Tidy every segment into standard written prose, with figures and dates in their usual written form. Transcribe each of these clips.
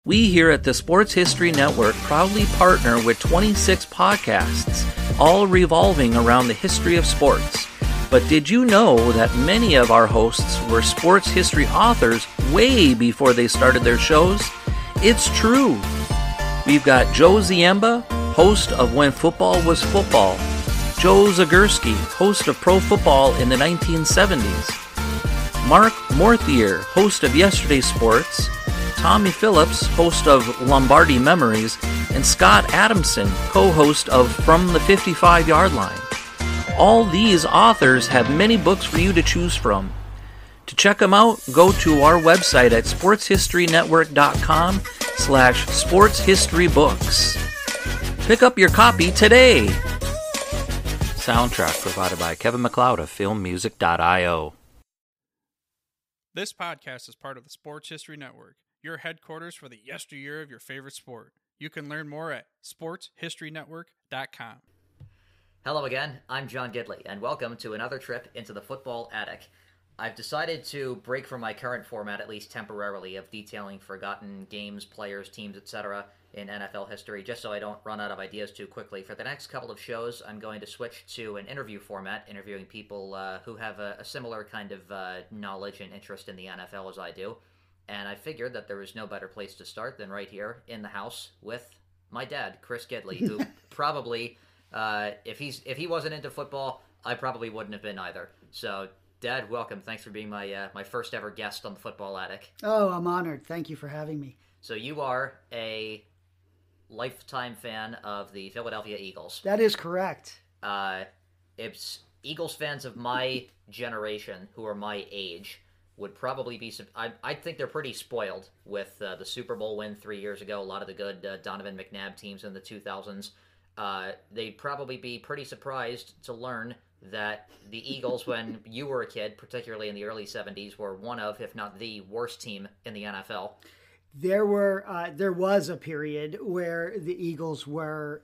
We here at the Sports History Network proudly partner with 26 podcasts, all revolving around the history of sports. But did you know that many of our hosts were sports history authors way before they started their shows? It's true. We've got Joe Ziemba, host of When Football Was Football, Joe Zagurski, host of Pro Football in the 1970s, Mark Morthier, host of Yesterday's Sports, Tommy Phillips, host of Lombardi Memories, and Scott Adamson, co-host of From the 55-Yard Line. All these authors have many books for you to choose from. To check them out, go to our website at sportshistorynetwork.com/sportshistorybooks. Pick up your copy today. Soundtrack provided by Kevin MacLeod of filmmusic.io. This podcast is part of the Sports History Network, your headquarters for the yesteryear of your favorite sport. You can learn more at sportshistorynetwork.com. Hello again, I'm John Gidley, and welcome to another trip into the football attic. I've decided to break from my current format, at least temporarily, of detailing forgotten games, players, teams, etc. in NFL history, just so I don't run out of ideas too quickly. For the next couple of shows, I'm going to switch to an interview format, interviewing people who have a similar kind of knowledge and interest in the NFL as I do. And I figured that there was no better place to start than right here in the house with my dad, Chris Gidley, who probably, if he wasn't into football, I probably wouldn't have been either. So, Dad, welcome. Thanks for being my first ever guest on the Football Attic. Oh, I'm honored. Thank you for having me. So you are a lifetime fan of the Philadelphia Eagles. That is correct. It's Eagles fans of my generation, who are my age, would probably be... I think they're pretty spoiled with the Super Bowl win 3 years ago, a lot of the good Donovan McNabb teams in the 2000s. They'd probably be pretty surprised to learn that the Eagles, when you were a kid, particularly in the early 70s, were one of, if not the worst team in the NFL. There was a period where the Eagles were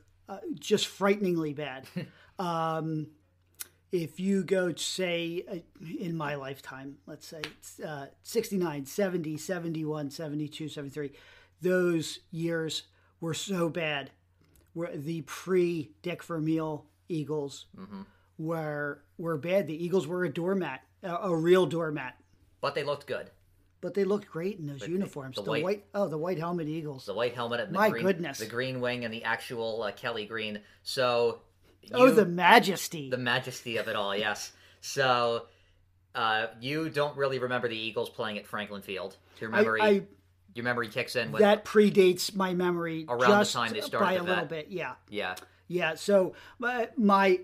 just frighteningly bad. If you go, say, in my lifetime, let's say 69, 70, 71, 72, 73, those years were so bad. The pre-Dick Vermeil Eagles were bad. The Eagles were a doormat, a real doormat. But they looked good. But they looked great in those uniforms. The white helmet Eagles. The white helmet and the green wing and the actual Kelly green. So... the majesty. The majesty of it all, yes. So, you don't really remember the Eagles playing at Franklin Field. Your memory kicks in with... That predates my memory around just the time they started by a little bit, yeah. Yeah, so my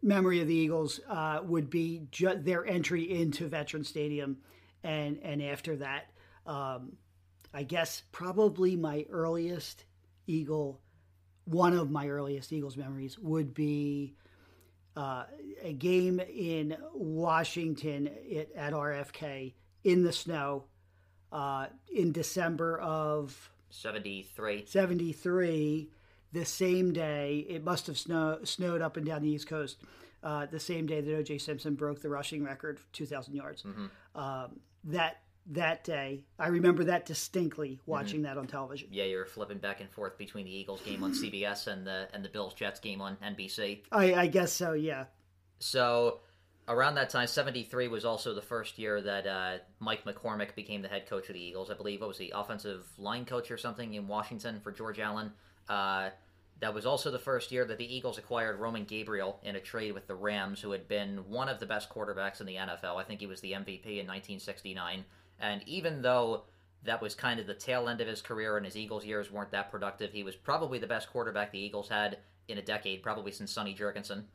memory of the Eagles would be their entry into Veterans Stadium, and after that, I guess probably one of my earliest Eagles memories would be a game in Washington at RFK in the snow in December of 73. The same day, it must have snowed up and down the East Coast, the same day that O.J. Simpson broke the rushing record for 2,000 yards. That day, I remember that distinctly, watching that on television. Yeah, you were flipping back and forth between the Eagles game on CBS and the Bills-Jets game on NBC. I guess so, yeah. So, around that time, 73 was also the first year that Mike McCormick became the head coach of the Eagles. I believe, what was he, offensive line coach or something in Washington for George Allen. That was also the first year that the Eagles acquired Roman Gabriel in a trade with the Rams, who had been one of the best quarterbacks in the NFL. I think he was the MVP in 1969. And even though that was kind of the tail end of his career and his Eagles years weren't that productive, he was probably the best quarterback the Eagles had in a decade, probably since Sonny Jurgensen.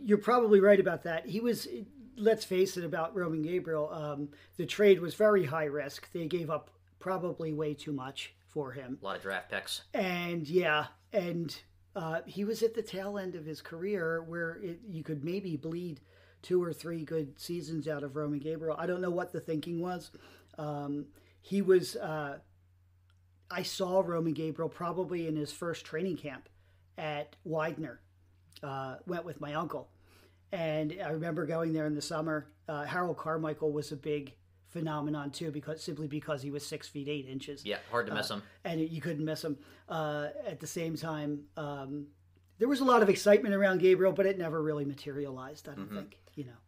You're probably right about that. He was, let's face it, about Roman Gabriel, the trade was very high risk. They gave up probably way too much for him. A lot of draft picks. And he was at the tail end of his career where you could maybe bleed 2 or 3 good seasons out of Roman Gabriel. I don't know what the thinking was. He was, I saw Roman Gabriel probably in his first training camp at Widener. Went with my uncle. And I remember going there in the summer. Harold Carmichael was a big phenomenon too, because he was 6 feet 8 inches. Yeah, hard to miss him. And you couldn't miss him. At the same time, there was a lot of excitement around Gabriel, but it never really materialized. I don't think.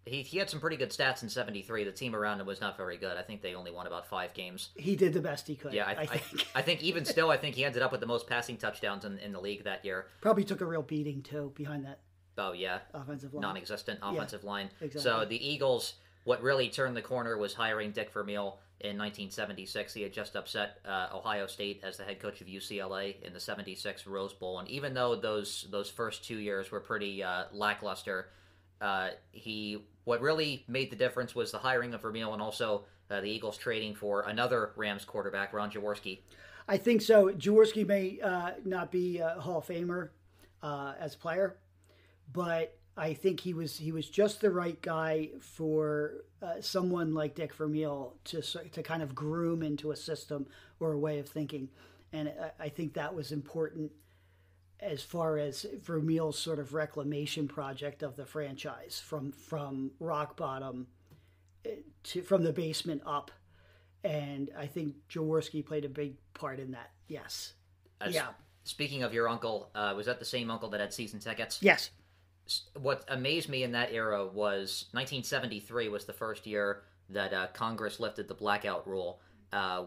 He had some pretty good stats in '73. The team around him was not very good. I think they only won about 5 games. He did the best he could. Yeah, I think even still, I think he ended up with the most passing touchdowns in the league that year. Probably took a real beating too behind that. Oh yeah, offensive line, non-existent offensive line. Exactly. So the Eagles, what really turned the corner was hiring Dick Vermeil in 1976. He had just upset Ohio State as the head coach of UCLA in the '76 Rose Bowl, and even though those first 2 years were pretty lackluster, what really made the difference was the hiring of Vermeil and also the Eagles trading for another Rams quarterback, Ron Jaworski. I think so. Jaworski may not be a Hall of Famer as a player, but I think he was just the right guy for someone like Dick Vermeil to kind of groom into a system or a way of thinking, and I think that was important as far as Vermeil's sort of reclamation project of the franchise from rock bottom from the basement up, and I think Jaworski played a big part in that. Yes. Speaking of your uncle, was that the same uncle that had season tickets? Yes. What amazed me in that era was 1973 was the first year that Congress lifted the blackout rule,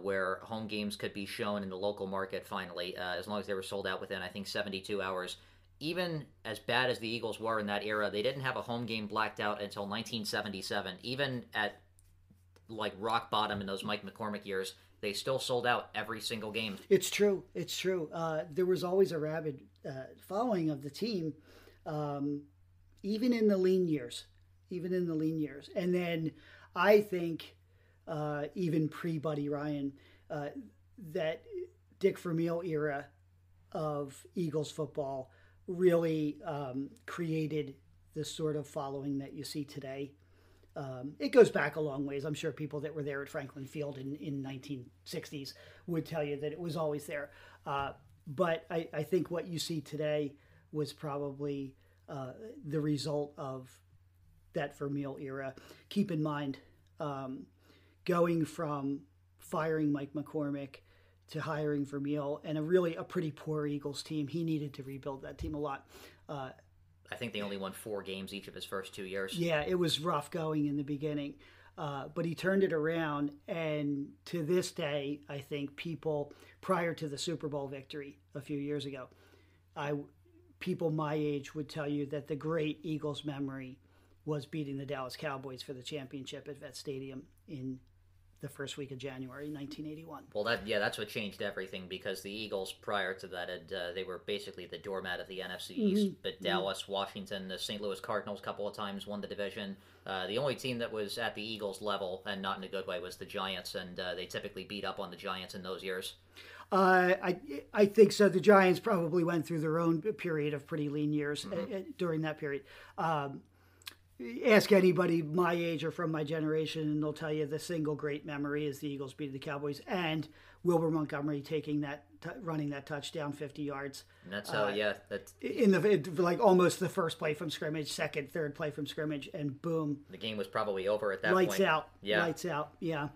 where home games could be shown in the local market finally, as long as they were sold out within, I think, 72 hours. Even as bad as the Eagles were in that era, they didn't have a home game blacked out until 1977. Even at like rock bottom in those Mike McCormick years, they still sold out every single game. It's true. There was always a rabid following of the team. Even in the lean years. And then I think, even pre-Buddy Ryan, that Dick Vermeil era of Eagles football really created the sort of following that you see today. It goes back a long ways. I'm sure people that were there at Franklin Field in 1960s would tell you that it was always there. But I think what you see today was probably the result of that Vermeil era. Keep in mind, going from firing Mike McCormick to hiring Vermeil and a pretty poor Eagles team, he needed to rebuild that team a lot. I think they only won 4 games each of his first 2 years. Yeah, it was rough going in the beginning. But he turned it around, and to this day, I think people, prior to the Super Bowl victory a few years ago, people my age would tell you that the great Eagles memory was beating the Dallas Cowboys for the championship at Vet Stadium in the first week of January 1981. Well, that's what changed everything, because the Eagles prior to that they were basically the doormat of the NFC East. But Dallas, Washington, the St. Louis Cardinals a couple of times won the division. The only team that was at the Eagles level, and not in a good way, was the Giants, and they typically beat up on the Giants in those years. I think so. The Giants probably went through their own period of pretty lean years during that period. Ask anybody my age or from my generation, and they'll tell you the single great memory is the Eagles beating the Cowboys and Wilbur Montgomery taking running that touchdown 50 yards. And that's how, that's in like almost the first play from scrimmage, second, third play from scrimmage, and boom, the game was probably over at that point. Lights out. Yeah.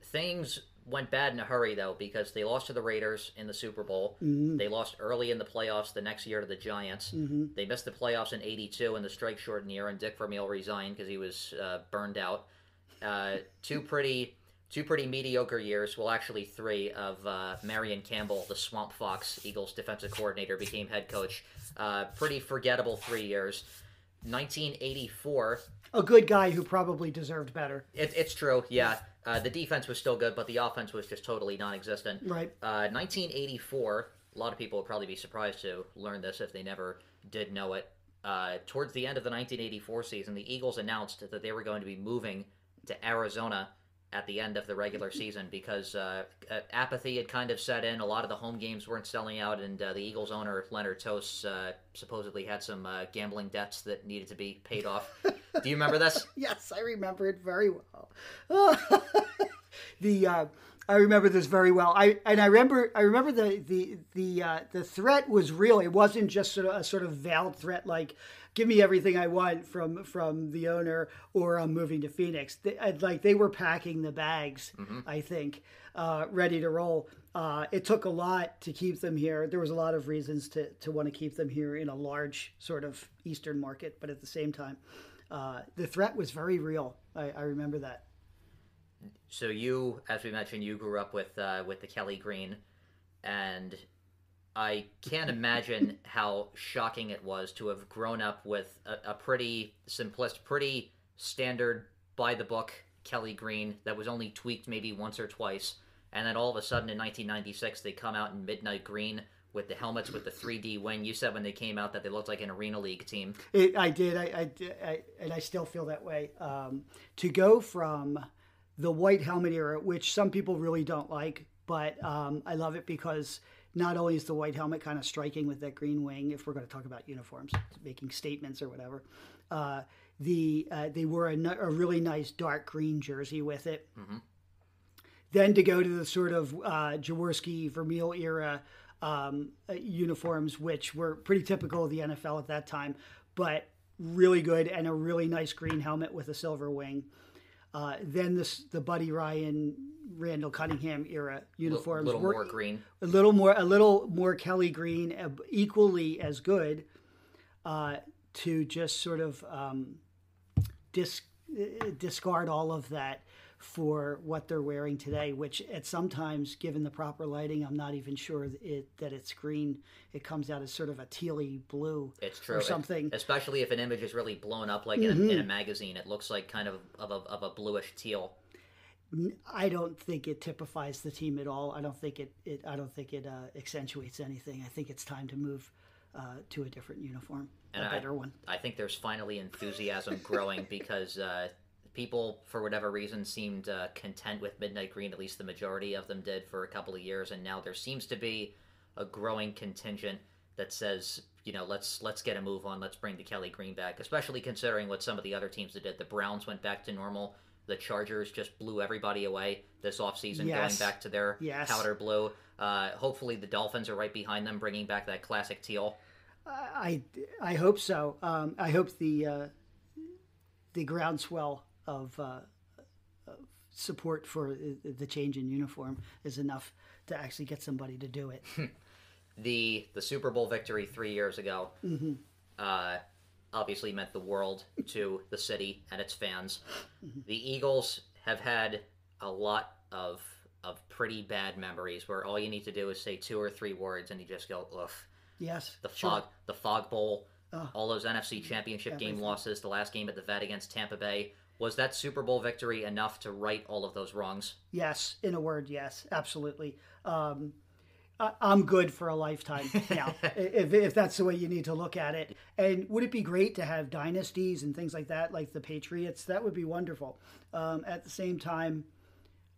Things went bad in a hurry, though, because they lost to the Raiders in the Super Bowl. They lost early in the playoffs the next year to the Giants. They missed the playoffs in '82 in the strike-shortened year, and Dick Vermeil resigned because he was burned out. Two pretty mediocre years, well, actually 3, of Marion Campbell, the Swamp Fox, Eagles defensive coordinator, became head coach. Pretty forgettable 3 years. 1984... A good guy who probably deserved better. It's true, yeah. The defense was still good, but the offense was just totally non-existent. Right. 1984, a lot of people would probably be surprised to learn this if they never did know it. Towards the end of the 1984 season, the Eagles announced that they were going to be moving to Arizona at the end of the regular season because apathy had kind of set in. A lot of the home games weren't selling out, and the Eagles owner, Leonard Tost, supposedly had some gambling debts that needed to be paid off. Do you remember this? Yes, I remember it very well. I remember this very well. I remember the threat was real. It wasn't just a sort of veiled threat like, give me everything I want from the owner, or I'm moving to Phoenix. They were packing the bags, I think, ready to roll. It took a lot to keep them here. There was a lot of reasons to want to keep them here in a large sort of Eastern market, but at the same time, the threat was very real. I remember that. So you, as we mentioned, you grew up with the Kelly green, and I can't imagine how shocking it was to have grown up with a pretty simplistic, pretty standard, by-the-book Kelly green that was only tweaked maybe once or twice, and then all of a sudden in 1996 they come out in midnight green with the helmets with the 3D wing. You said when they came out that they looked like an Arena League team. I did, and I still feel that way. To go from the white helmet era, which some people really don't like, but I love it because not only is the white helmet kind of striking with that green wing, if we're going to talk about uniforms, making statements or whatever, they wore a really nice dark green jersey with it. Mm-hmm. Then to go to the sort of Jaworski, Vermeil era uniforms, which were pretty typical of the NFL at that time, but really good, and a really nice green helmet with a silver wing. Then the Buddy Ryan, Randall Cunningham era uniforms, a little more green, a little more Kelly green, equally as good. To just sort of discard all of that for what they're wearing today, which at sometimes, given the proper lighting, I'm not even sure that it's green. It comes out as sort of a tealy blue. It's true. Or something. Especially if an image is really blown up, like in a magazine, it looks like kind of a bluish teal. I don't think it typifies the team at all. I don't think it accentuates anything. I think it's time to move to a different uniform, a better one. I think there's finally enthusiasm growing because people, for whatever reason, seemed content with midnight green. At least the majority of them did for a couple of years, and now there seems to be a growing contingent that says, let's get a move on. Let's bring the Kelly green back, especially considering what some of the other teams did. The Browns went back to normal. The Chargers just blew everybody away this offseason, going back to their powder blue. Hopefully the Dolphins are right behind them, bringing back that classic teal. I hope so. I hope the groundswell of support for the change in uniform is enough to actually get somebody to do it. The Super Bowl victory 3 years ago obviously meant the world to the city and its fans. Mm-hmm. The Eagles have had a lot of pretty bad memories where all you need to do is say 2 or 3 words and you just go, ugh. Yes. The Fog Bowl, all those NFC Championship game losses, the last game at the Vet against Tampa Bay. Was that Super Bowl victory enough to right all of those wrongs? Yes, in a word, yes, absolutely. I'm good for a lifetime now, if that's the way you need to look at it. And would it be great to have dynasties and things like that, like the Patriots? That would be wonderful. At the same time,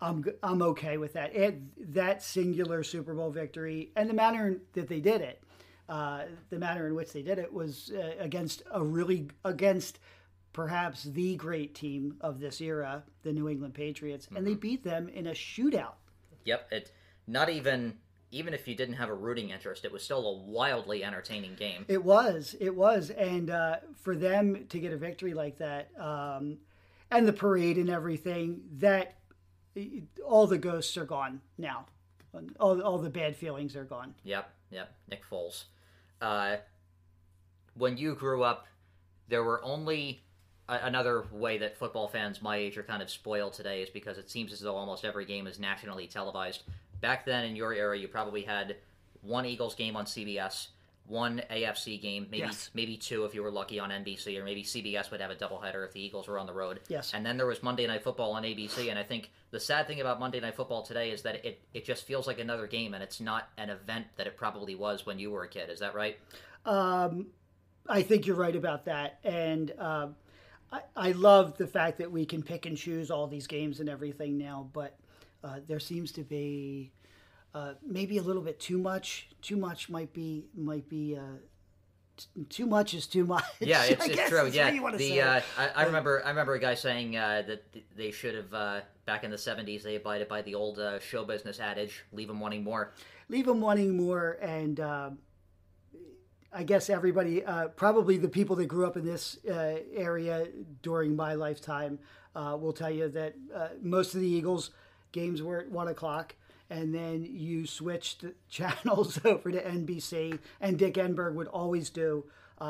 I'm okay with that. That singular Super Bowl victory and the manner that they did it, the manner in which they did it was against perhaps the great team of this era, the New England Patriots, and they beat them in a shootout. Yep, not even if you didn't have a rooting interest, it was still a wildly entertaining game. It was, and for them to get a victory like that, and the parade and everything, that all the ghosts are gone now. All the bad feelings are gone. Yep, Nick Foles. When you grew up, there were only... Another way that football fans my age are kind of spoiled today is because it seems as though almost every game is nationally televised. Back then, in your era, you probably had one Eagles game on CBS, one AFC game, maybe 2 if you were lucky on NBC, or maybe CBS would have a doubleheader if the Eagles were on the road. Yes. And then there was Monday Night Football on ABC, and I think the sad thing about Monday Night Football today is that it just feels like another game, and it's not an event that it probably was when you were a kid. Is that right? I think you're right about that, and I love the fact that we can pick and choose all these games and everything now, but there seems to be maybe a little bit too much. Too much might be too much is too much. Yeah, it's true. Yeah, I remember a guy saying that they should have back in the 70s, they abided by the old show business adage, leave them wanting more. Leave them wanting more, and I guess everybody, probably the people that grew up in this area during my lifetime, will tell you that most of the Eagles games were at 1 o'clock, and then you switched channels over to NBC, and Dick Enberg would always do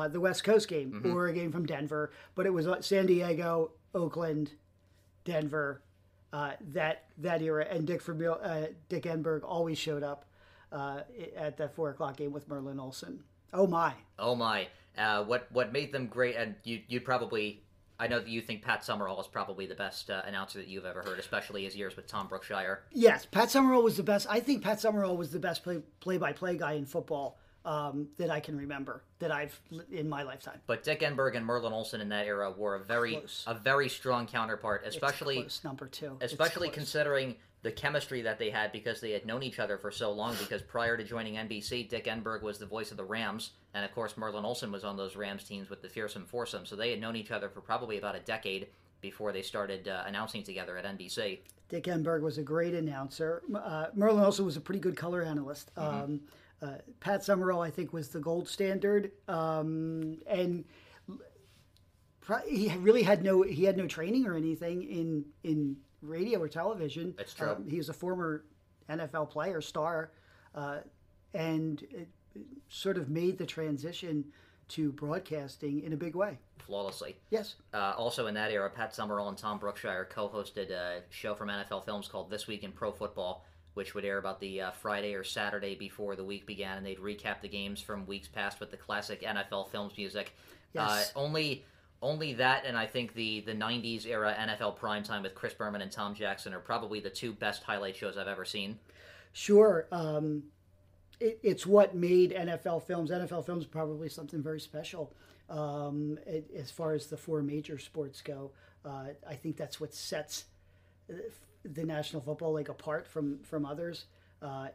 the West Coast game or a game from Denver, but it was San Diego, Oakland, Denver, that era, and Dick Enberg always showed up at that 4 o'clock game with Merlin Olsen. Oh my! What made them great? And you'd probably, I know that you think Pat Summerall is probably the best announcer that you've ever heard, especially his years with Tom Brookshire. Yes, Pat Summerall was the best. I think Pat Summerall was the best play-by-play guy in football that I can remember that I've in my lifetime. But Dick Enberg and Merlin Olsen in that era were a very strong counterpart, especially it's close, number two. Especially considering the chemistry that they had because they had known each other for so long. Because prior to joining NBC, Dick Enberg was the voice of the Rams, and of course Merlin Olsen was on those Rams teams with the Fearsome Foursome. So they had known each other for probably about a decade before they started announcing together at NBC. Dick Enberg was a great announcer. Merlin Olsen was a pretty good color analyst. Pat Summerall, I think, was the gold standard, and he really had no training or anything in radio or television. That's true. He was a former NFL player, star, and it sort of made the transition to broadcasting in a big way. Flawlessly. Yes. Also in that era, Pat Summerall and Tom Brookshire co-hosted a show from NFL Films called This Week in Pro Football, which would air about the Friday or Saturday before the week began, and they'd recap the games from weeks past with the classic NFL Films music. Yes. Only that, and I think the 90s era NFL primetime with Chris Berman and Tom Jackson are probably the two best highlight shows I've ever seen. Sure. It's what made NFL Films. NFL Films probably something very special as far as the four major sports go. I think that's what sets the National Football League apart from others,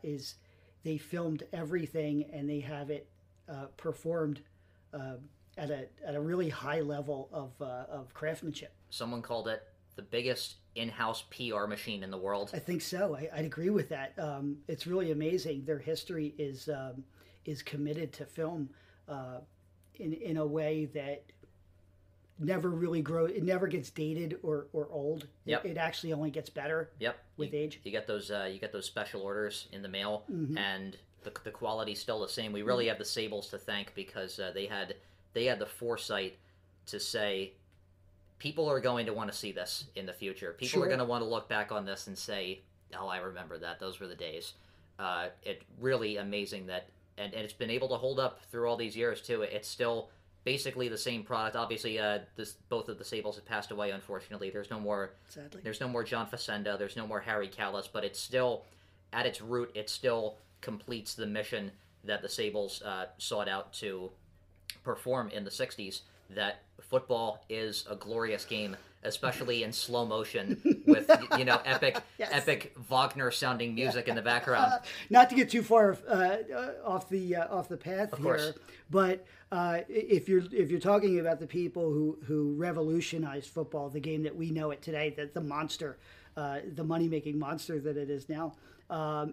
is they filmed everything and they have it performed at a really high level of craftsmanship. Someone called it the biggest in-house PR machine in the world. I think so. I'd agree with that. It's really amazing. Their history is committed to film in a way that never really grows. It never gets dated or old. Yep. It actually only gets better. Yep. With age. You get those special orders in the mail, and the quality's still the same. We really have the Sables to thank because they had the foresight to say, people are going to want to see this in the future. People are going to want to look back on this and say, oh, I remember that. Those were the days. It's really amazing that, and it's been able to hold up through all these years, too. It's still basically the same product. Obviously, both of the Sables have passed away, unfortunately. There's no more, sadly. There's no more John Facenda. There's no more Harry Callis. But it's still, at its root, it still completes the mission that the Sables sought out to perform in the 60s, that football is a glorious game, especially in slow motion with epic Wagner sounding music in the background. Not to get too far off the path here, but if you're talking about the people who revolutionized football, the game that we know it today, the monster, the money-making monster that it is now,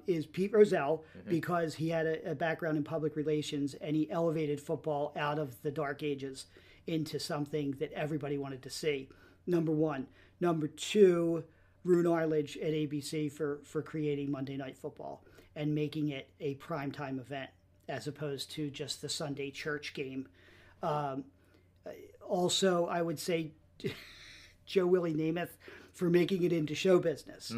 is Pete Rozelle, because he had a background in public relations and he elevated football out of the dark ages into something that everybody wanted to see. Number one. Number two, Roone Arledge at ABC for creating Monday Night Football and making it a primetime event as opposed to just the Sunday church game. Also, I would say Joe Willie Namath for making it into show business.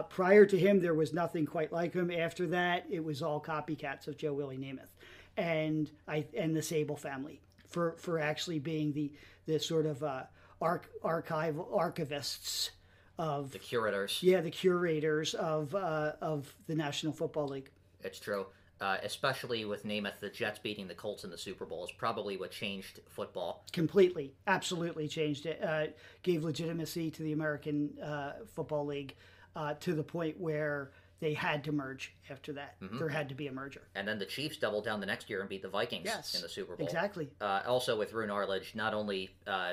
Prior to him, there was nothing quite like him. After that, it was all copycats of Joe Willie Namath and the Sable family for actually being the sort of archivists of the curators. Yeah, the curators of the National Football League. It's true. Especially with Namath, the Jets beating the Colts in the Super Bowl is probably what changed football. Completely, absolutely changed it. Gave legitimacy to the American Football League to the point where they had to merge after that. There had to be a merger. And then the Chiefs doubled down the next year and beat the Vikings in the Super Bowl. Exactly. Also with Roone Arledge, not only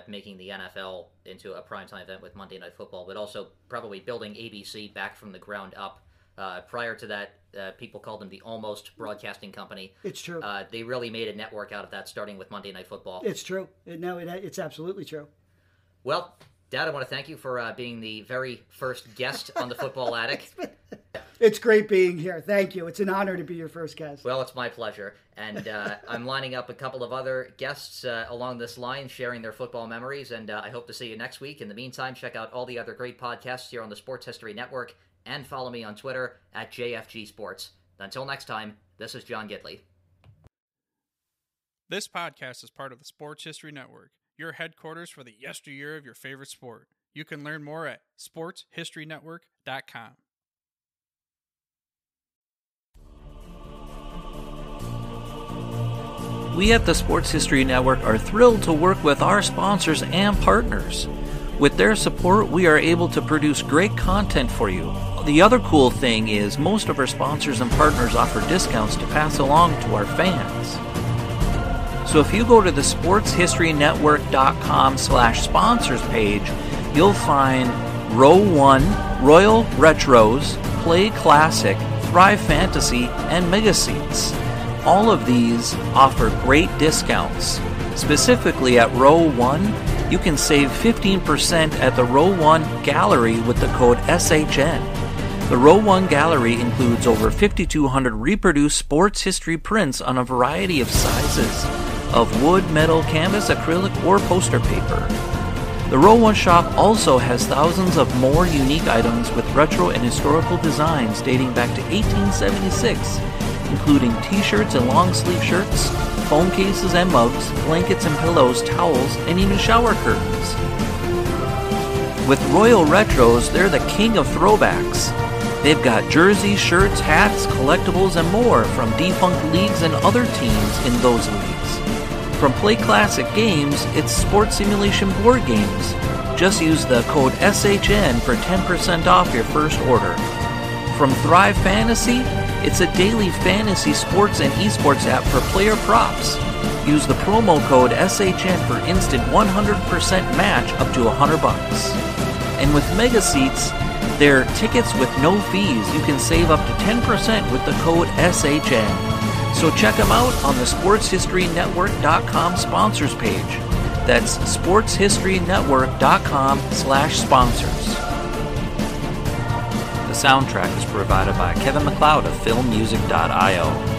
making the NFL into a primetime event with Monday Night Football, but also probably building ABC back from the ground up. Prior to that, people called them the Almost Broadcasting Company. It's true. They really made a network out of that, starting with Monday Night Football. It's true. It's absolutely true. Well, Dad, I want to thank you for being the very first guest on the Football Attic. It's great being here. Thank you. It's an honor to be your first guest. Well, it's my pleasure. And I'm lining up a couple of other guests along this line, sharing their football memories, and I hope to see you next week. In the meantime, check out all the other great podcasts here on the Sports History Network, and follow me on Twitter at JFG Sports. Until next time, this is John Gidley. This podcast is part of the Sports History Network, your headquarters for the yesteryear of your favorite sport. You can learn more at sportshistorynetwork.com. We at the Sports History Network are thrilled to work with our sponsors and partners. With their support, we are able to produce great content for you. The other cool thing is most of our sponsors and partners offer discounts to pass along to our fans. So if you go to the sportshistorynetwork.com/sponsors page, you'll find Row 1, Royal Retros, Play Classic, Thrive Fantasy, and Mega Seats. All of these offer great discounts. Specifically at Row 1, you can save 15% at the Row 1 Gallery with the code SHN. The Row 1 Gallery includes over 5,200 reproduced sports history prints on a variety of sizes of wood, metal, canvas, acrylic, or poster paper. The Row 1 shop also has thousands of more unique items with retro and historical designs dating back to 1876, including t-shirts and long-sleeve shirts, phone cases and mugs, blankets and pillows, towels, and even shower curtains. With Royal Retros, they're the king of throwbacks. They've got jerseys, shirts, hats, collectibles, and more from defunct leagues and other teams in those leagues. From Play Classic Games, it's sports simulation board games. Just use the code SHN for 10% off your first order. From Thrive Fantasy, it's a daily fantasy sports and esports app for player props. Use the promo code SHN for instant 100% match up to $100. And with Mega Seats, they're tickets with no fees. You can save up to 10% with the code SHN. So check them out on the sportshistorynetwork.com sponsors page. That's sportshistorynetwork.com/sponsors. The soundtrack is provided by Kevin MacLeod of filmmusic.io.